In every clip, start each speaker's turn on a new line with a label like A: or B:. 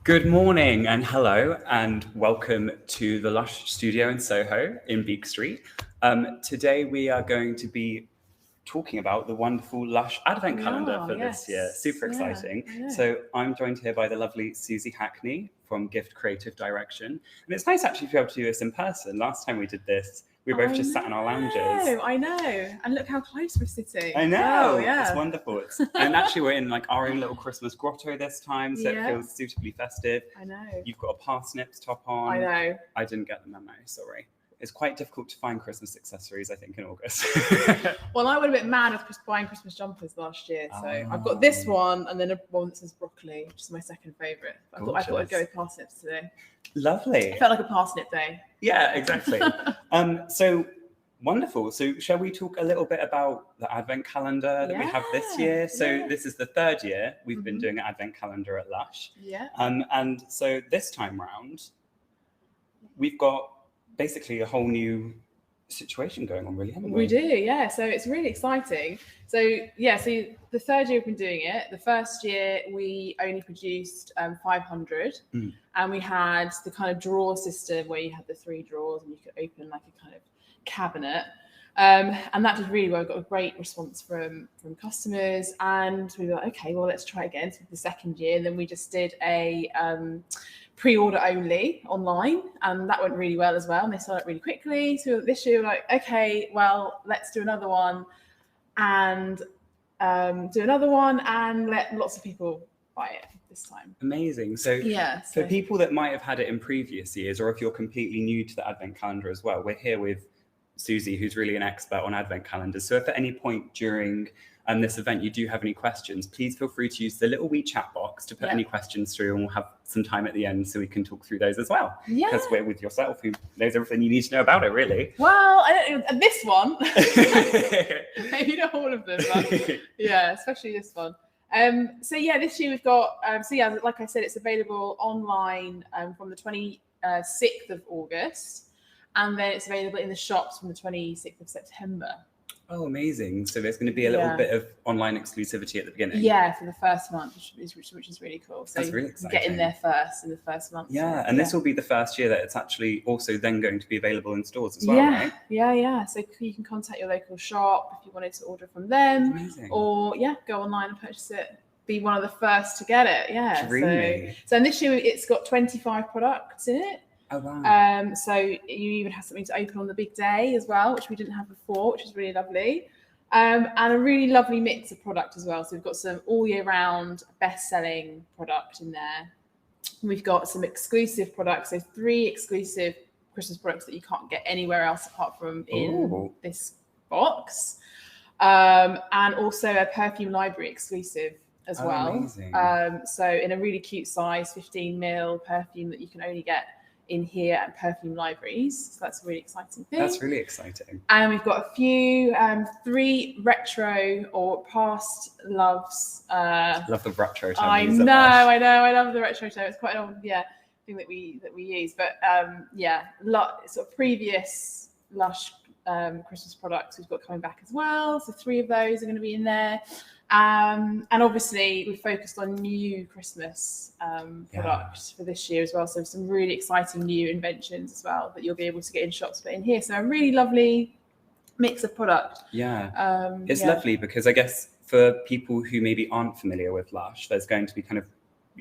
A: Good morning and hello and welcome to the Lush studio in Soho in Beak Street. Today we are going to be talking about the wonderful Lush Advent Calendar for this year. Super exciting. So I'm joined here by the lovely Suzie Hackney from Gift Creative Direction. And it's nice actually to be able to do this in person. Last time we did this, we both just sat in our lounges.
B: I know. And look how close we're sitting.
A: I know.
B: Oh, yeah.
A: It's wonderful. And actually we're in like our own little Christmas grotto this time, so it feels suitably festive.
B: I know.
A: You've got a parsnips top on.
B: I know.
A: I didn't get the memo, sorry. It's quite difficult to find Christmas accessories, I think, in August.
B: Well, I went a bit mad with buying Christmas jumpers last year. So I've got this one and then a one that says broccoli, which is my second favourite. I thought I'd go with parsnips today.
A: Lovely.
B: It felt like a parsnip day.
A: Yeah, exactly. So wonderful. So shall we talk a little bit about the Advent Calendar that we have this year? So this is the third year we've been doing an Advent Calendar at Lush.
B: Yeah.
A: And so this time round, we've got basically a whole new situation going on, really, haven't we?
B: We do, yeah. So it's really exciting. So the third year we've been doing it. The first year we only produced 500, and we had the kind of drawer system where you had the 3 drawers and you could open like a kind of cabinet. And that did really well. We got a great response from customers, and we were like, okay, well, let's try again. So the second year, and then we just did a pre-order only online, and that went really well as well, and they sold it really quickly. So this year we're like, okay, well, let's do another one and let lots of people buy it this time.
A: Amazing. So for people that might have had it in previous years, or if you're completely new to the Advent Calendar as well, we're here with Suzie, who's really an expert on Advent calendars. So if at any point during this event you do have any questions, please feel free to use the little wee chat box to put any questions through, and we'll have some time at the end so we can talk through those as well. Yeah. Because we're with yourself, who knows everything you need to know about it, really.
B: Well, I don't know, this one, maybe not all of them, but yeah, especially this one. So this year we've got, like I said, it's available online from the 26th of August. And then it's available in the shops from the 26th of September.
A: Oh, amazing. So there's going to be a little bit of online exclusivity at the beginning.
B: Yeah, for the first month, which is really cool. So
A: that's really exciting.
B: Get in there first in the first month.
A: Yeah, and this will be the first year that it's actually also then going to be available in stores as well, right?
B: Yeah. So you can contact your local shop if you wanted to order from them.
A: Amazing.
B: Or, go online and purchase it. Be one of the first to get it. Yeah.
A: Dreamy.
B: So and this year it's got 25 products in it.
A: Oh, wow.
B: So you even have something to open on the big day as well, which we didn't have before, which is really lovely. And a really lovely mix of product as well. So we've got some all year round best-selling product in there. We've got some exclusive products, so 3 exclusive Christmas products that you can't get anywhere else apart from in this box. And also a perfume library exclusive as well.
A: Amazing.
B: So in a really cute size, 15ml perfume that you can only get in here at perfume libraries. So that's a really exciting thing.
A: That's really exciting.
B: And we've got a few 3 retro or past loves.
A: Love the retro term.
B: I know. I love the retro term. It's quite an old thing that we use. But sort of previous Lush Christmas products we've got coming back as well. So 3 of those are going to be in there. And obviously we focused on new Christmas products for this year as well. So some really exciting new inventions as well that you'll be able to get in shops, but in here. So a really lovely mix of product.
A: Yeah. It's lovely because I guess for people who maybe aren't familiar with Lush, there's going to be kind of,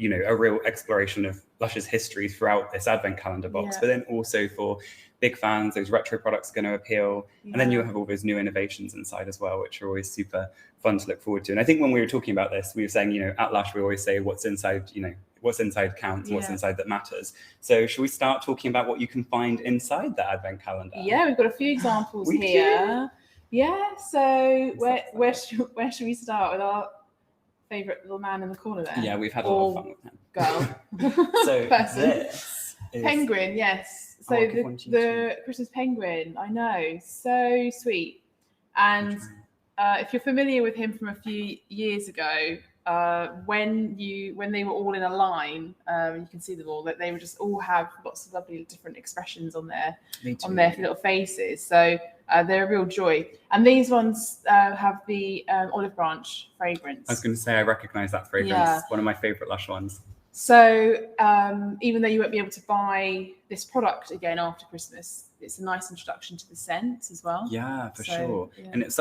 A: a real exploration of Lush's history throughout this Advent Calendar box, but then also for big fans, those retro products are going to appeal. And then you'll have all those new innovations inside as well, which are always super fun to look forward to. And I think when we were talking about this, we were saying, at Lush, we always say what's inside, what's inside counts, what's inside that matters. So should we start talking about what you can find inside the Advent Calendar?
B: Yeah, we've got a few examples here. Yeah, so where should we start with our favourite little man in the corner there?
A: Yeah, we've had a lot of fun with him.
B: Girl.
A: So this is...
B: Penguin, yes. So the Christmas penguin, I know, so sweet. And if you're familiar with him from a few years ago, when they were all in a line, you can see them all, that they would just all have lots of lovely different expressions on their little faces. So they're a real joy. And these ones have the olive branch fragrance.
A: I was going to say I recognise that fragrance. One of my favourite Lush ones.
B: So even though you won't be able to buy this product again after Christmas, it's a nice introduction to the scent as well.
A: Yeah, for sure. Yeah. And it's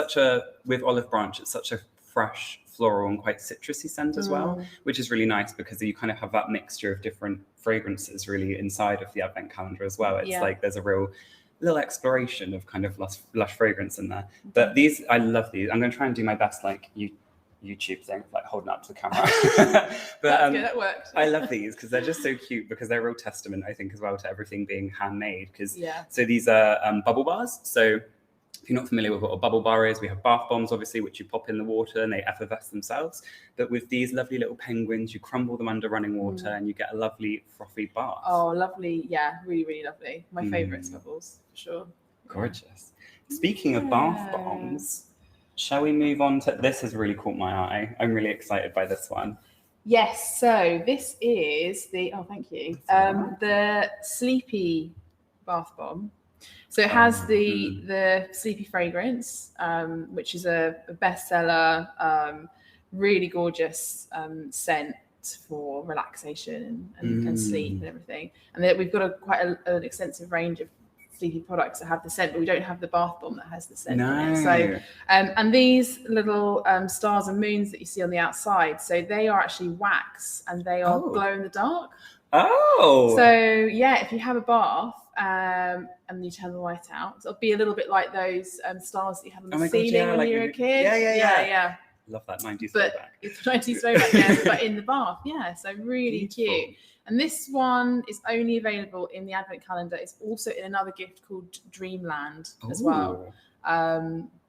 A: with Olive Branch, it's such a fresh, floral and quite citrusy scent as well, which is really nice because you kind of have that mixture of different fragrances really inside of the Advent calendar as well. It's like there's a real little exploration of kind of lush fragrance in there. But these, I love these. I'm going to try and do my best like YouTube thing, like holding up to the camera. But
B: that's good, that worked.
A: I love these because they're just so cute, because they're a real testament, I think, as well to everything being handmade. So these are bubble bars. So if you're not familiar with what a bubble bar is, we have bath bombs, obviously, which you pop in the water and they effervesce themselves. But with these lovely little penguins, you crumble them under running water and you get a lovely frothy bath.
B: Oh, lovely. Yeah, really, really lovely. My favourites bubbles, for sure.
A: Gorgeous. Speaking of bath bombs, shall we move on to, this has really caught my eye. I'm really excited by this one.
B: Yes, so this is thank you. The Sleepy bath bomb. So it has the Sleepy fragrance, which is a bestseller, really gorgeous scent for relaxation and sleep and everything. And then we've got quite an extensive range of Sleepy products that have the scent, but we don't have the bath bomb that has the scent in it. So, and these little stars and moons that you see on the outside, so they are actually wax and they are glow in the dark.
A: Oh.
B: So yeah, if you have a bath and you turn the light out, it'll be a little bit like those stars that you had on the ceiling when you were a kid. Yeah.
A: Love that 90s
B: throwback. It's 90s throwback, but in the bath. Yeah, so really cute. And this one is only available in the Advent calendar. It's also in another gift called Dreamland as well.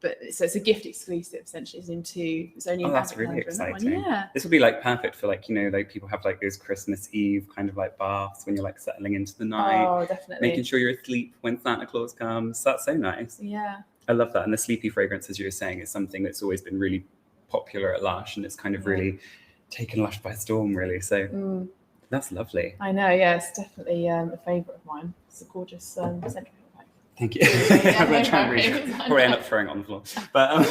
B: But so it's a gift exclusive, essentially. It's only in
A: that's really exciting. Yeah. This would be like perfect for like, like people have like those Christmas Eve kind of like baths when you're like settling into the night.
B: Oh, definitely.
A: Making sure you're asleep when Santa Claus comes. That's so nice.
B: Yeah.
A: I love that. And the Sleepy fragrance, as you were saying, is something that's always been really popular at Lush, and it's kind of really taken Lush by storm, really. So that's lovely.
B: I know, yeah, it's definitely a favourite of mine. It's a gorgeous scent.
A: Thank you. I'm going to try and read it. Probably end up throwing it on the floor. But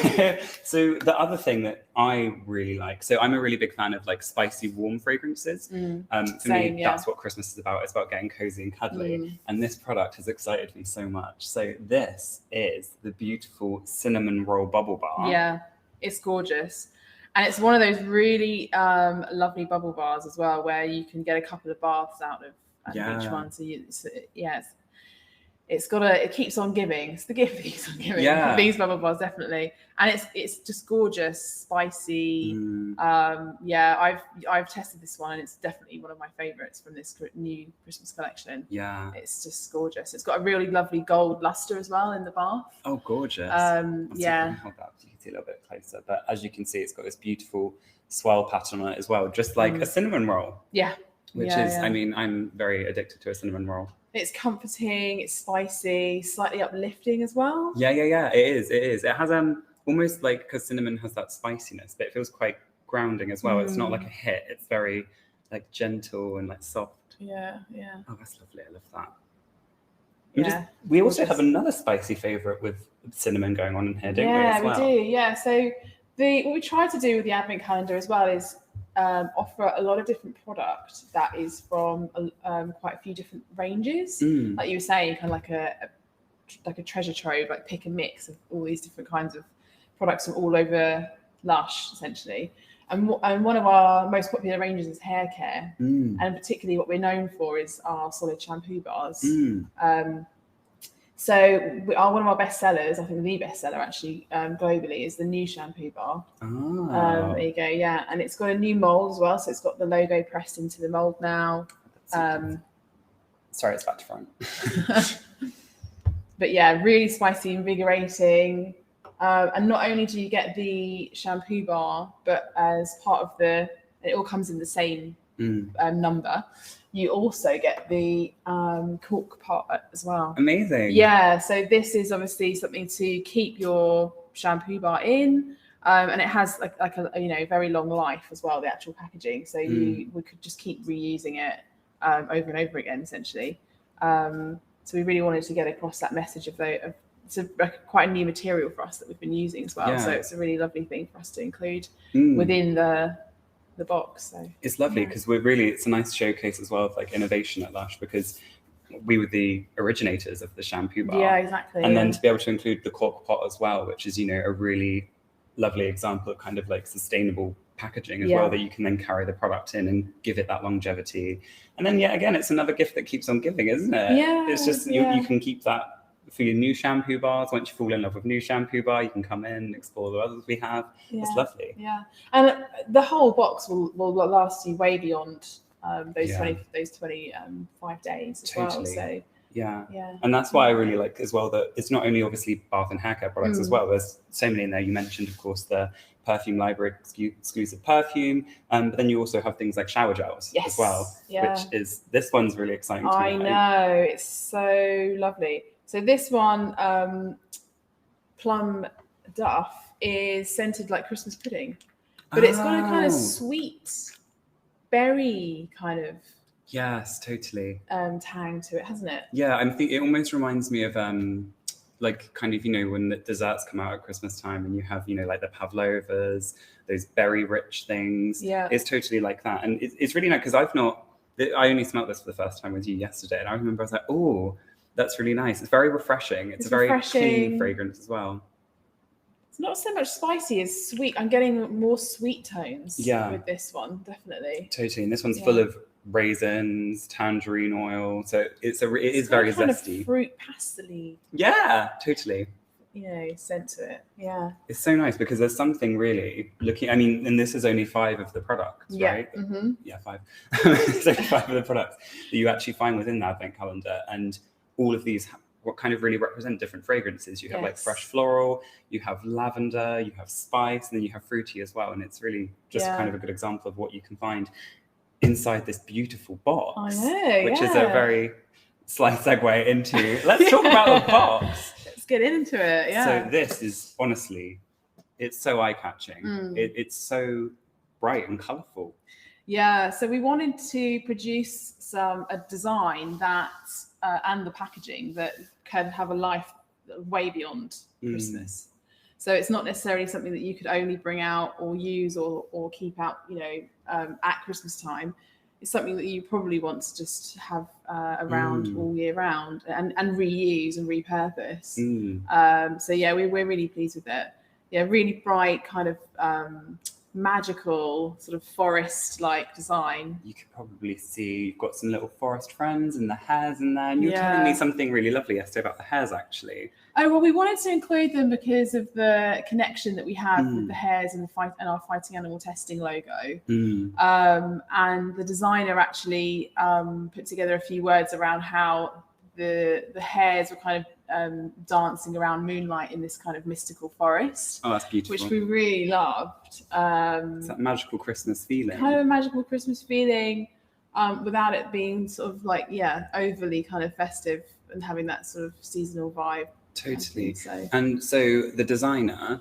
A: so the other thing that I really like, so I'm a really big fan of like spicy, warm fragrances. For me, that's what Christmas is about. It's about getting cozy and cuddly. And this product has excited me so much. So this is the beautiful cinnamon roll bubble bar.
B: Yeah, it's gorgeous. And it's one of those really lovely bubble bars as well, where you can get a couple of baths out of each one. So it keeps on giving. It's the gift that keeps on giving.
A: Yeah.
B: These bubble bars, definitely. And it's just gorgeous, spicy. I've tested this one and it's definitely one of my favorites from this new Christmas collection.
A: Yeah.
B: It's just gorgeous. It's got a really lovely gold luster as well in the bath.
A: Oh, gorgeous.
B: Yeah.
A: Hold that up so you can see a little bit closer. But as you can see, it's got this beautiful swirl pattern on it as well, just like a cinnamon roll.
B: Yeah.
A: Which is, I mean, I'm very addicted to a cinnamon roll.
B: It's comforting, it's spicy, slightly uplifting as well.
A: Yeah. It is. It has almost like, because cinnamon has that spiciness, but it feels quite grounding as well. It's not like a hit. It's very like gentle and like soft.
B: Yeah.
A: Oh, that's lovely. I love that. We also have another spicy favourite with cinnamon going on in here, don't we?
B: Yeah, we do. Yeah. So what we try to do with the Advent calendar as well is offer a lot of different product that is from quite a few different ranges. Like you were saying, kind of like a treasure trove, like pick and mix of all these different kinds of products from all over Lush, essentially. And one of our most popular ranges is hair care, and particularly what we're known for is our solid shampoo bars. So one of our best sellers, I think the best seller actually globally, is the new shampoo bar. There you go, yeah. And it's got a new mold as well. So it's got the logo pressed into the mold now.
A: Sorry, it's back to front.
B: But yeah, really spicy, invigorating. And not only do you get the shampoo bar, but as part of it all comes in the same number. You also get the cork pot as well.
A: Amazing.
B: Yeah, so this is obviously something to keep your shampoo bar in, and it has like a very long life as well, the actual packaging. So we could just keep reusing it over and over again, essentially. So we really wanted to get across that message of it's quite a new material for us that we've been using as well. Yeah. So it's a really lovely thing for us to include within the the box. So
A: it's lovely because it's a nice showcase as well of like innovation at Lush, because we were the originators of the shampoo bar.
B: Yeah, exactly.
A: And then to be able to include the cork pot as well, which is, a really lovely example of kind of like sustainable packaging as well, that you can then carry the product in and give it that longevity. And then, again, it's another gift that keeps on giving, isn't it?
B: Yeah.
A: It's just, you can keep that for your new shampoo bars. Once you fall in love with new shampoo bar, you can come in and explore the others we have. It's lovely.
B: Yeah. And the whole box will last you way beyond those 25 days as well. So
A: yeah. And that's why I really like as well that it's not only obviously bath and haircare products as well. There's so many in there. You mentioned, of course, the perfume library exclusive perfume, but then you also have things like shower gels as well, which is, this one's really exciting to me.
B: I know, it's so lovely. So this one, Plum Duff, is scented like Christmas pudding, but it's got a kind of sweet berry kind of tang to it, hasn't it?
A: Yeah, I think it almost reminds me of like kind of, when the desserts come out at Christmas time and you have, like the pavlovas, those berry rich things.
B: Yeah,
A: it's totally like that. And it's really nice because I only smelled this for the first time with you yesterday, and I remember I was like, oh, that's really nice. It's very refreshing. It's a very clean fragrance as well.
B: It's not so much spicy as sweet. I'm getting more sweet tones with this one, definitely.
A: Totally. And this one's full of raisins, tangerine oil. So it is very zesty.
B: Fruit pastel-y.
A: Yeah, totally.
B: Scent to it. Yeah.
A: It's so nice because there's something really and this is only 5 of the products, right?
B: Mm-hmm.
A: Yeah, 5. It's only 5 of the products that you actually find within the Advent Calendar. And all of these what kind of really represent different fragrances. You have like fresh floral, you have lavender, you have spice, and then you have fruity as well. And it's really just kind of a good example of what you can find inside this beautiful box, which is a very slight segue into, let's talk about the box.
B: Let's get into it. Yeah.
A: So this is honestly, it's so eye-catching. It's so bright and colourful.
B: Yeah, so we wanted to produce a design that and the packaging that can have a life way beyond Christmas. So it's not necessarily something that you could only bring out or use or keep out, at Christmas time. It's something that you probably want to just have around all year round and reuse and repurpose. So yeah, we're really pleased with it. Yeah, really bright kind of magical sort of forest-like design.
A: You could probably see you've got some little forest friends and the hares in there. And you were telling me something really lovely yesterday about the hares, actually.
B: Oh, well, we wanted to include them because of the connection that we have with the hares and our Fighting Animal Testing logo. And the designer actually put together a few words around how the hares were kind of dancing around moonlight in this kind of mystical forest.
A: Oh, that's beautiful.
B: Which we really loved.
A: It's that magical Christmas feeling.
B: Kind of a magical Christmas feeling, without it being sort of like, overly kind of festive and having that sort of seasonal vibe.
A: Totally. And so the designer...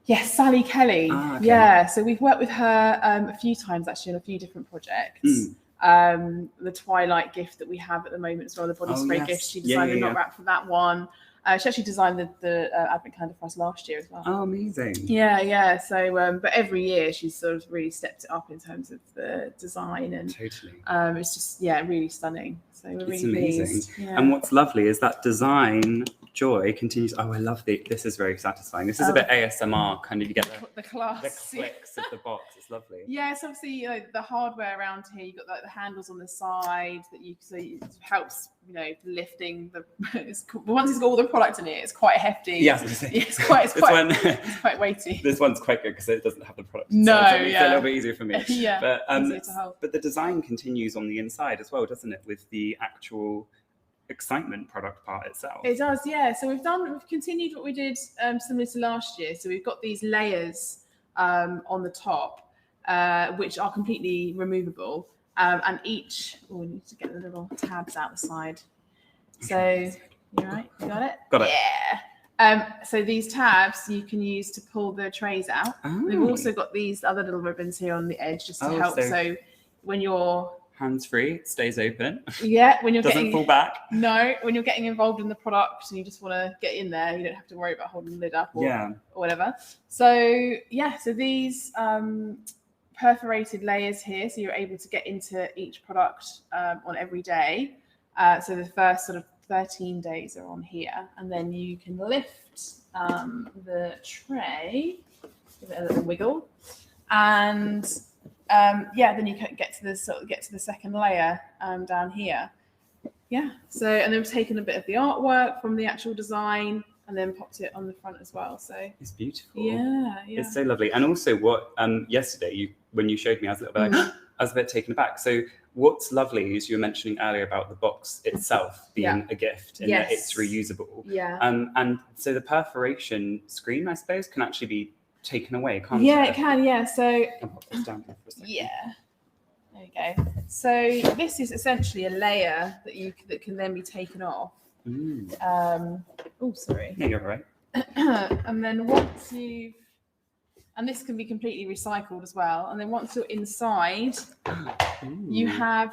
B: Yes, Sally Kelly. Okay. Yeah, so we've worked with her a few times actually on a few different projects. The Twilight Gift that we have at the moment as well, the body spray gift. She designed the knot wrap for that one. She actually designed the Advent Calendar for us last year as well.
A: Oh, amazing.
B: Yeah. So, but every year she's sort of really stepped it up in terms of the design and it's just, really stunning. So we're really
A: amazing.
B: Pleased. Yeah.
A: And what's lovely is that design joy continues. Oh, I love this is very satisfying. This is a bit ASMR kind of, you get
B: the class,
A: the clicks of the box. It's lovely.
B: Yeah, so obviously the hardware around here, you've got like the handles on the side that it helps lifting the once it's got all the product in it, it's quite hefty. It's quite weighty.
A: This one's quite good because it doesn't have the product.
B: No,
A: so it's a little bit easier for me. But the design continues on the inside as well, doesn't it, with the actual excitement product part itself?
B: It does, yeah. So we've continued what we did similar to last year. So we've got these layers on the top, which are completely removable, and each. Oh, we need to get the little tabs out the side. So you right? You got it?
A: Got it.
B: Yeah. So these tabs you can use to pull the trays out.
A: Oh.
B: We've also got these other little ribbons here on the edge just to help. So when you're
A: hands-free, it stays open.
B: Yeah, when you're
A: doesn't fall back.
B: No, when you're getting involved in the product and you just want to get in there, you don't have to worry about holding the lid up or whatever. So so these perforated layers here, so you're able to get into each product on every day. So the first sort of 13 days are on here, and then you can lift the tray, give it a little wiggle, and then you can get to the second layer down here. Yeah. So, and then we've taken a bit of the artwork from the actual design and then popped it on the front as well. So
A: it's beautiful.
B: Yeah.
A: It's so lovely. And also, what yesterday when you showed me, I was a bit taken aback. So what's lovely is you were mentioning earlier about the box itself being a gift and that it's reusable.
B: Yeah.
A: And so the perforation screen, I suppose, can actually be taken away, can't it?
B: Yeah, it can. Yeah. So
A: I'll pop this down here for a second.
B: yeah. There you go. So this is essentially a layer that can then be taken off. Oh, sorry.
A: No, you're right.
B: And then once and this can be completely recycled as well. And then once you're inside, you have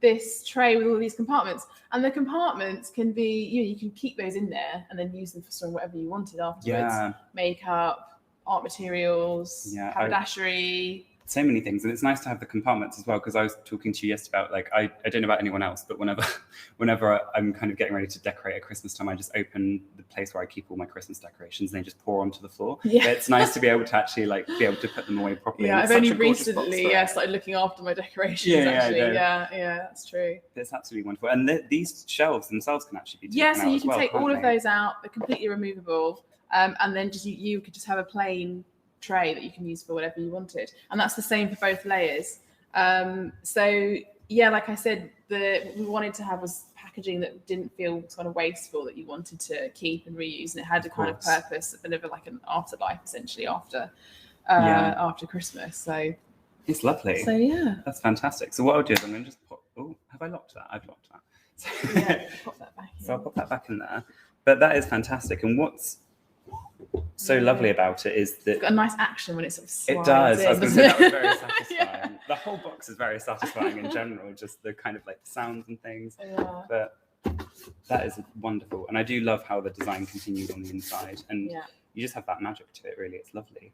B: this tray with all these compartments. And the compartments can be, you can keep those in there and then use them for storing whatever you wanted afterwards.
A: Yeah.
B: Makeup, art materials, haberdashery.
A: So many things, and it's nice to have the compartments as well, because I was talking to you yesterday about, like, I don't know about anyone else, but whenever I'm kind of getting ready to decorate at Christmas time, I just open the place where I keep all my Christmas decorations and they just pour onto the floor. Yeah. It's nice to be able to actually be able to put them away properly.
B: Yeah, I've only recently started looking after my decorations. Yeah, that's true.
A: It's absolutely wonderful, and these shelves themselves can actually be taken out.
B: So you can take all of those out. They're completely removable, and then just you could just have a plain tray that you can use for whatever you wanted, and that's the same for both layers. So yeah, like I said, we wanted to have was packaging that didn't feel kind of wasteful, that you wanted to keep and reuse, and it had a kind of purpose, a bit of like an afterlife essentially after Christmas. So
A: it's lovely.
B: So yeah,
A: that's fantastic. So what I'll do is I'm going to just pop. Oh, have I locked that? I've locked that. So,
B: yeah, pop that back in.
A: So I'll pop that back in there. But that is fantastic, and what's so lovely about it is that
B: it's got a nice action when it sort of slides.
A: It does.
B: In,
A: I was going to say that was very satisfying. The whole box is very satisfying in general, just the kind of like the sounds and things. Yeah. But that is wonderful, and I do love how the design continued on the inside, and you just have that magic to it. Really, it's lovely.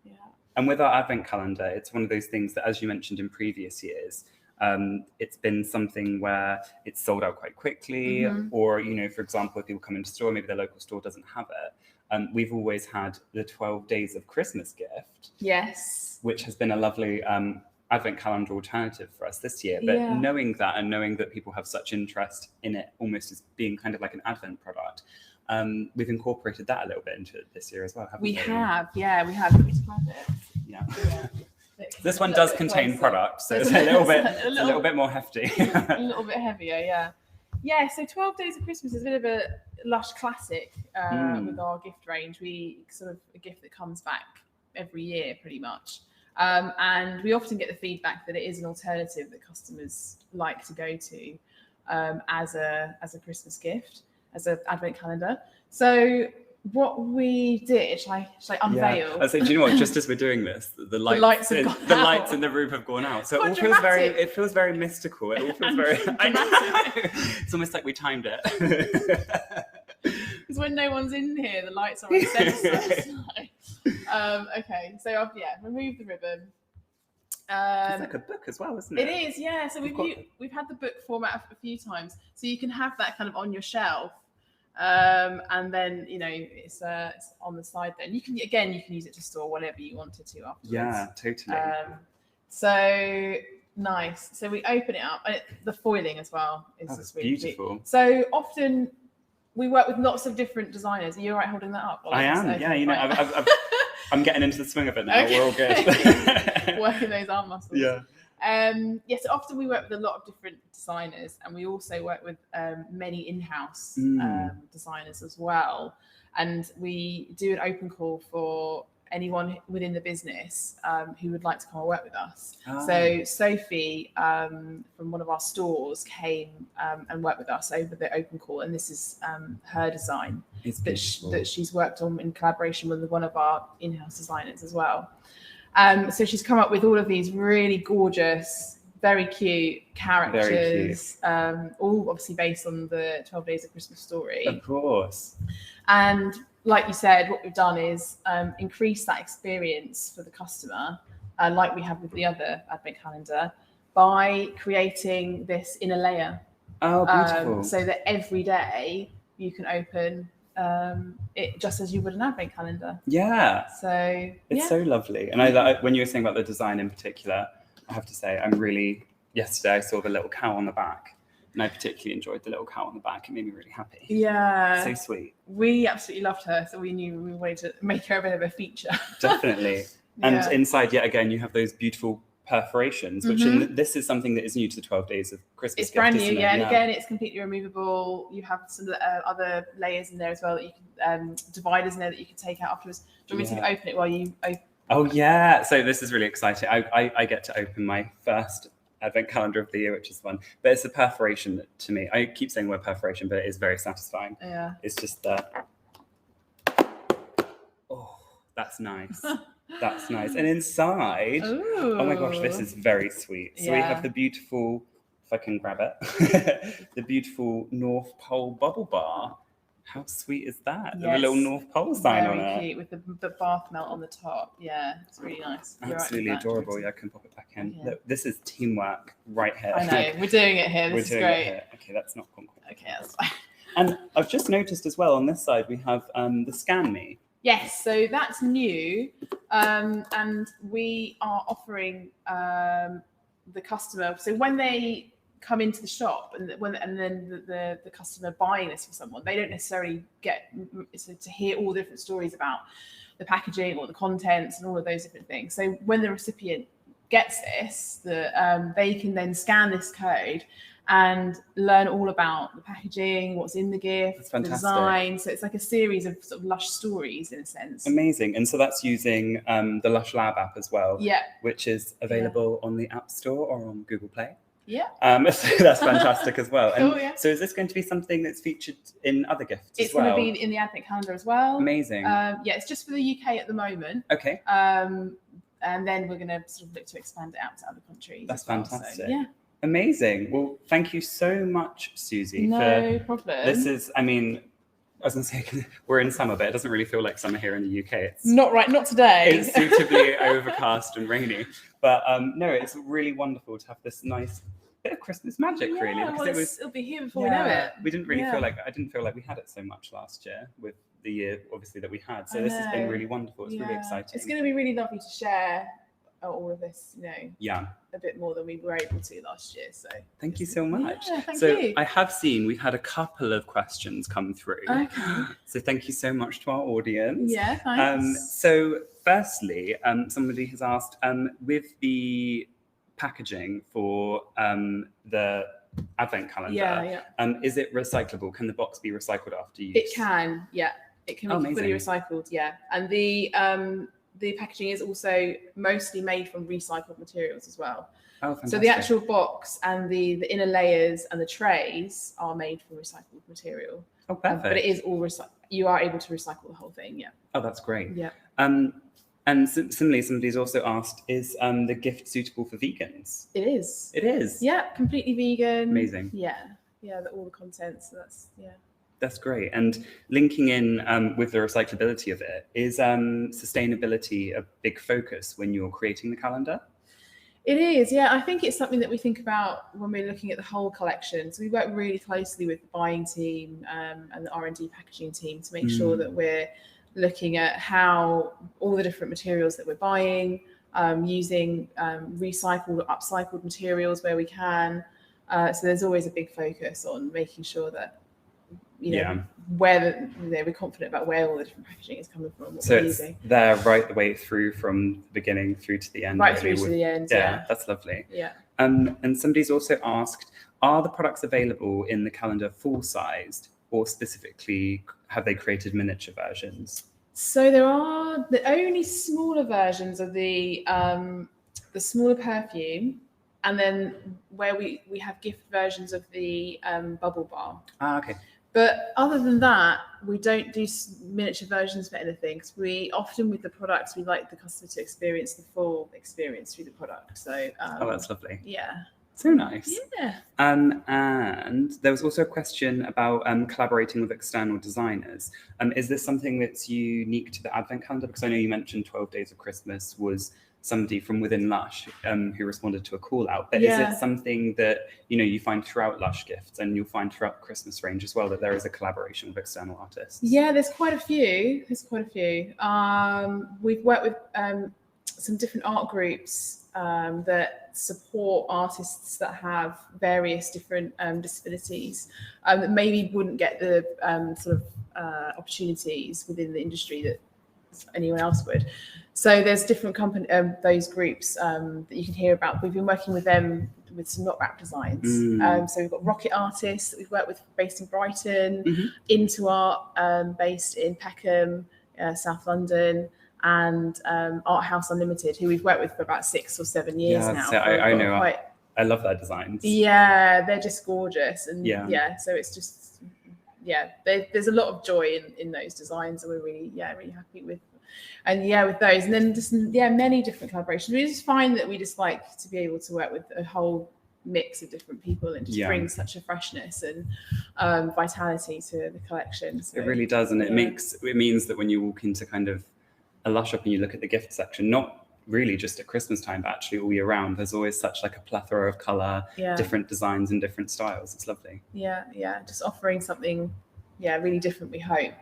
B: Yeah.
A: And with our Advent calendar, it's one of those things that, as you mentioned in previous years, it's been something where it's sold out quite quickly, or for example, if people come into store, maybe their local store doesn't have it. We've always had the 12 Days of Christmas gift.
B: Yes.
A: Which has been a lovely Advent calendar alternative for us this year. But knowing that, and knowing that people have such interest in it, almost as being kind of like an Advent product, we've incorporated that a little bit into it this year as well, haven't we?
B: We have. Can we describe it?
A: Yeah. This one does contain products, so it's a little bit more hefty.
B: A little bit heavier, yeah. Yeah, so 12 Days of Christmas is a bit of a Lush classic with our gift range. We sort of a gift that comes back every year pretty much. And we often get the feedback that it is an alternative that customers like to go to as a Christmas gift, as an Advent calendar. So what we did, shall I unveil?
A: Yeah. I say, do you know what? Just as we're doing this, the lights in the room have gone out. So it feels very mystical. It all feels very. I know. It's almost like we timed it.
B: Because when no one's in here, the lights are on sensor. Okay, so I've removed the ribbon.
A: It's like a book as well, isn't it?
B: It is, yeah. So we've had the book format a few times, so you can have that kind of on your shelf. And then it's on the side. Then you can use it to store whatever you wanted to afterwards.
A: Yeah, totally.
B: So nice. So we open it up, and the foiling as well is really
A: beautiful.
B: So often we work with lots of different designers. Are you all right holding that up?
A: I am. Yeah, I'm getting into the swing of it now. Okay. We're all good.
B: Working those arm muscles.
A: Yeah.
B: So often we work with a lot of different designers, and we also work with many in-house designers as well. And we do an open call for anyone within the business who would like to come and work with us. So Sophie from one of our stores came and worked with us over the open call, and this is her design that she's worked on in collaboration with one of our in-house designers as well. So she's come up with all of these really gorgeous, very cute characters, all obviously based on the 12 Days of Christmas story.
A: Of course.
B: And like you said, what we've done is increase that experience for the customer like we have with the other Advent calendar, by creating this inner layer.
A: Oh, beautiful.
B: So that every day you can open it just as you would an Advent calendar.
A: Yeah.
B: So
A: it's so lovely. And when you were saying about the design in particular, I have to say, yesterday I saw the little cow on the back, and I particularly enjoyed the little cow on the back. It made me really happy.
B: Yeah.
A: So sweet.
B: We absolutely loved her, so we knew we wanted to make her a bit of a feature.
A: Definitely. And inside, yet again, you have those beautiful perforations, which this is something that is new to the 12 Days of Christmas.
B: It's brand new, yeah. And again, it's completely removable. You have some other layers in there as well that you can, dividers in there that you can take out afterwards. Do you want me to open it while you open?
A: Oh, yeah. So this is really exciting. I get to open my first Advent calendar of the year, which is fun. But it's a perforation that, to me, I keep saying the word perforation, but it is very satisfying.
B: Yeah.
A: It's just that. Oh, that's nice. That's nice. And inside, oh my gosh, this is very sweet. So we have the beautiful, if I can grab it, the beautiful North Pole bubble bar. How sweet is that? Yes. The little North Pole sign on it.
B: Very cute, with the bath melt on the top. Yeah, it's really nice.
A: Absolutely adorable. Yeah, I can pop it back in. Yeah. This is teamwork right here.
B: I know, we're doing it here. This is great.
A: Okay, that's not cool.
B: Okay, that's fine.
A: And I've just noticed as well on this side, we have the Scan Me.
B: Yes, so that's new, and we are offering the customer. So when they come into the shop, and then the customer buying this for someone, they don't necessarily get to hear all the different stories about the packaging or the contents and all of those different things. So when the recipient gets this, they can then scan this code and learn all about the packaging, what's in the gift, the design. So it's like a series of sort of Lush stories in a sense.
A: Amazing. And so that's using the Lush Lab app as well, which is available on the App Store or on Google Play.
B: Yeah.
A: So that's fantastic as well. And so is this going to be something that's featured in other gifts as well?
B: It's going to be in the Advent calendar as well.
A: Amazing.
B: It's just for the UK at the moment.
A: Okay.
B: And then we're going to sort of look to expand it out to other countries.
A: That's fantastic. So, amazing. Well, thank you so much, Suzie.
B: No problem.
A: This is, I was going to say, we're in summer, but it doesn't really feel like summer here in the UK. It's
B: not today.
A: It's suitably overcast and rainy. But no, it's really wonderful to have this nice bit of Christmas magic, really. Because
B: it'll be here before we know it.
A: We didn't really feel like, I didn't feel like we had it so much last year with the year, obviously, that we had. So this has been really wonderful. It's really exciting.
B: It's going to be really lovely to share all of this, a bit more than we were able to last year. So
A: thank you so much.
B: Thank you.
A: I have seen we had a couple of questions come through.
B: Okay.
A: So thank you so much to our audience.
B: Yeah, thanks.
A: So firstly, somebody has asked, with the packaging for the Advent calendar, is it recyclable? Can the box be recycled after use?
B: It can, it can be fully recycled, and the packaging is also mostly made from recycled materials as well.
A: Oh, fantastic.
B: So the actual box and the inner layers and the trays are made from recycled material.
A: Oh, perfect.
B: But it is all you are able to recycle the whole thing. Yeah.
A: Oh, that's great.
B: Yeah.
A: And similarly, somebody's also asked, is the gift suitable for vegans?
B: It is.
A: It is?
B: Yeah, completely vegan.
A: Amazing.
B: Yeah, all the contents. So
A: that's great. And linking in with the recyclability of it, is sustainability a big focus when you're creating the calendar?
B: It is, I think it's something that we think about when we're looking at the whole collection. So we work really closely with the buying team and the R&D packaging team to make sure that we're looking at how all the different materials that we're buying, using recycled or upcycled materials where we can. So there's always a big focus on making sure that where we're confident about where all the different packaging is coming from.
A: So it's there right the way through from the beginning through to the end.
B: Right through to the end. Yeah,
A: that's lovely.
B: Yeah.
A: And somebody's also asked, are the products available in the calendar full-sized, or specifically have they created miniature versions?
B: So there are the only smaller versions of the smaller perfume, and then where we have gift versions of the bubble bar.
A: Okay.
B: But other than that, we don't do miniature versions for anything, because we often, with the products, we like the customer to experience the full experience through the product. So
A: that's lovely.
B: Yeah.
A: So nice.
B: Yeah.
A: And there was also a question about collaborating with external designers. Is this something that's unique to the Advent calendar? Because I know you mentioned 12 Days of Christmas was somebody from within Lush who responded to a call out. But is it something that, you find throughout Lush Gifts, and you'll find throughout the Christmas range as well, that there is a collaboration with external artists?
B: Yeah, there's quite a few. We've worked with some different art groups that support artists that have various different disabilities that maybe wouldn't get the opportunities within the industry that anyone else would. So there's different those groups that you can hear about. We've been working with them with some not wrap designs. So we've got Rocket Artists that we've worked with based in Brighton, Into Art based in Peckham, South London, and Art House Unlimited, who we've worked with for about 6 or 7 years now.
A: So I know. I love their designs.
B: Yeah, they're just gorgeous. And so it's just, there's a lot of joy in those designs, and we're really happy with. And with those, and then just many different collaborations. We just find that we just like to be able to work with a whole mix of different people and just bring such a freshness and vitality to the collection. So,
A: it really does, and it means that when you walk into kind of a Lush shop and you look at the gift section, not really just at Christmas time, but actually all year round, there's always such like a plethora of colour, different designs and different styles. It's lovely.
B: Just offering something really different, we hope,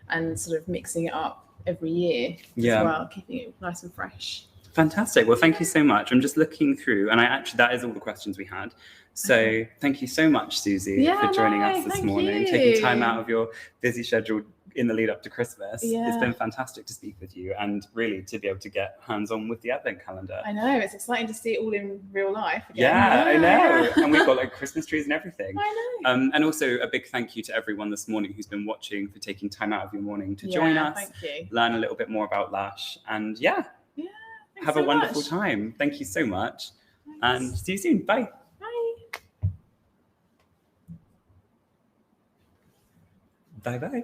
B: and sort of mixing it up every year as well, keeping it nice and fresh.
A: Fantastic. Well, thank you so much. I'm just looking through, and that is all the questions we had. So thank you so much, Suzie, for joining us this morning, taking time out of your busy schedule in the lead up to Christmas. It's been fantastic to speak with you, and really to be able to get hands-on with the Advent Calendar. I
B: know, it's exciting to see it all in real life again.
A: Yeah, I know. And we've got like Christmas trees and everything.
B: I know.
A: And also a big thank you to everyone this morning who's been watching, for taking time out of your morning to join us,
B: thank you.
A: Learn a little bit more about Lush, and have a wonderful time. Thank you so much. Thanks. And see you soon. Bye. Bye-bye.